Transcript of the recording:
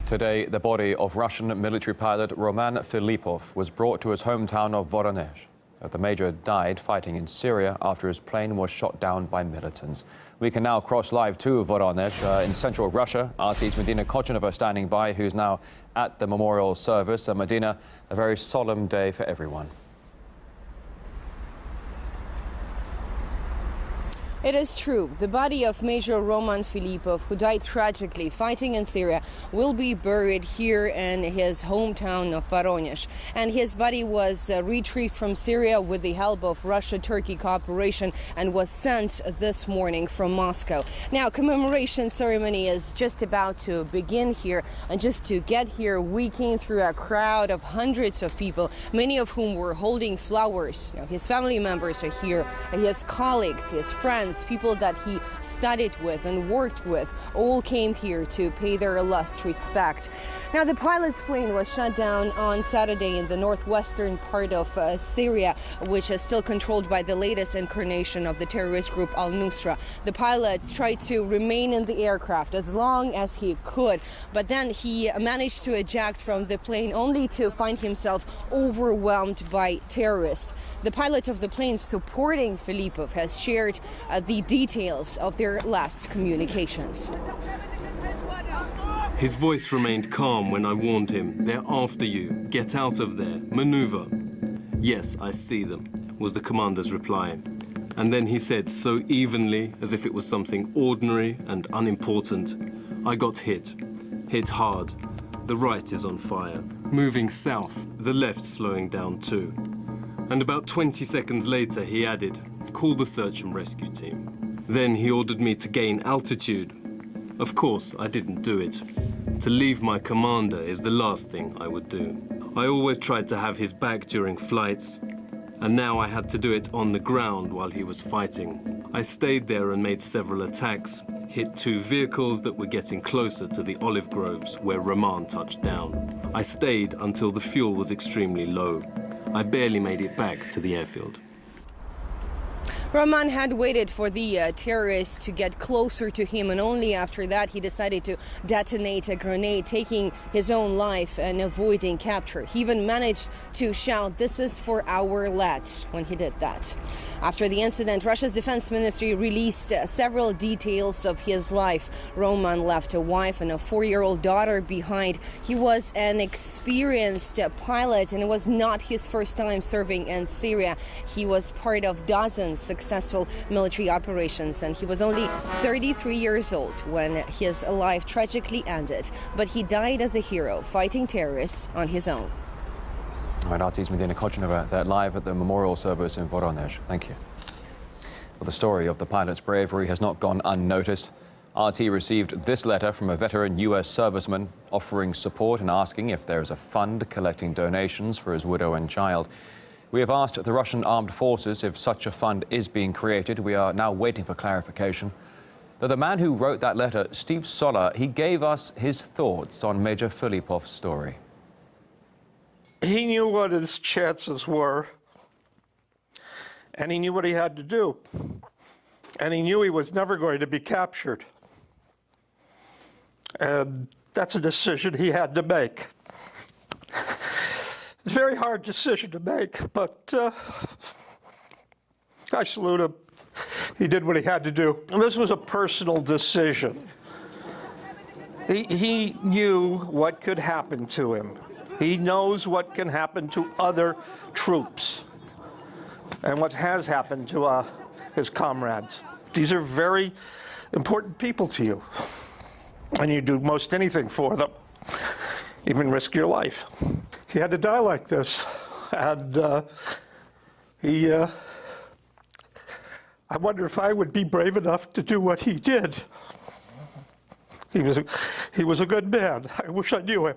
Today, the body of Russian military pilot Roman Filipov was brought to his hometown of Voronezh. The major died fighting in Syria after his plane was shot down by militants. We can now cross live to Voronezh in central Russia. RT's Medina Kochanova standing by, who's now at the memorial service. Medina, a very solemn day for everyone. It is true. The body of Major Roman Filipov, who died tragically fighting in Syria, will be buried here in his hometown of Voronezh. And his body was retrieved from Syria with the help of Russia-Turkey cooperation and was sent this morning from Moscow. Now, commemoration ceremony is just about to begin here. And just to get here, we came through a crowd of hundreds of people, many of whom were holding flowers. Now, his family members are here, his colleagues, his friends, people that he studied with and worked with, all came here to pay their last respect. Now, the pilot's plane was shot down on Saturday in the northwestern part of Syria, which is still controlled by the latest incarnation of the terrorist group Al-Nusra. The pilot tried to remain in the aircraft as long as he could, but then he managed to eject from the plane only to find himself overwhelmed by terrorists. The pilot of the plane supporting Filipov has shared the details of their last communications. His voice remained calm when I warned him, "They're after you. Get out of there. Maneuver." "Yes, I see them," was the commander's reply. And then he said so evenly, as if it was something ordinary and unimportant, "I got hit. Hit hard. The right is on fire. Moving south, the left slowing down too." And about 20 seconds later, he added, "Call the search and rescue team." Then he ordered me to gain altitude. Of course, I didn't do it. To leave my commander is the last thing I would do. I always tried to have his back during flights, and now I had to do it on the ground while he was fighting. I stayed there and made several attacks, hit 2 vehicles that were getting closer to the olive groves where Roman touched down. I stayed until the fuel was extremely low. I barely made it back to the airfield. Roman had waited for the terrorists to get closer to him, and only after that he decided to detonate a grenade, taking his own life and avoiding capture. He even managed to shout, "This is for our lads," when he did that. After the incident, Russia's defense ministry released several details of his life. Roman left a wife and a 4-year-old daughter behind. He was an experienced pilot, and it was not his first time serving in Syria. He was part of dozens successful military operations, and he was only 33 years old when his life tragically ended. But he died as a hero, fighting terrorists on his own. All right, RT's Medina Kochanova, they're live at the memorial service in Voronezh. Thank you. Well, the story of the pilot's bravery has not gone unnoticed. RT received this letter from a veteran U.S. serviceman offering support and asking if there is a fund collecting donations for his widow and child. We have asked the Russian armed forces if such a fund is being created. We are now waiting for clarification. Though the man who wrote that letter, Steve Sola, he gave us his thoughts on Major Filipov's story. He knew what his chances were, and he knew what he had to do. And he knew he was never going to be captured. And that's a decision he had to make. It's a very hard decision to make, but I salute him. He did what he had to do. And this was a personal decision. He knew what could happen to him. He knows what can happen to other troops and what has happened to his comrades. These are very important people to you, and you do most anything for them, even risk your life. He had to die like this, and I wonder if I would be brave enough to do what he did. He was a good man. I wish I knew him.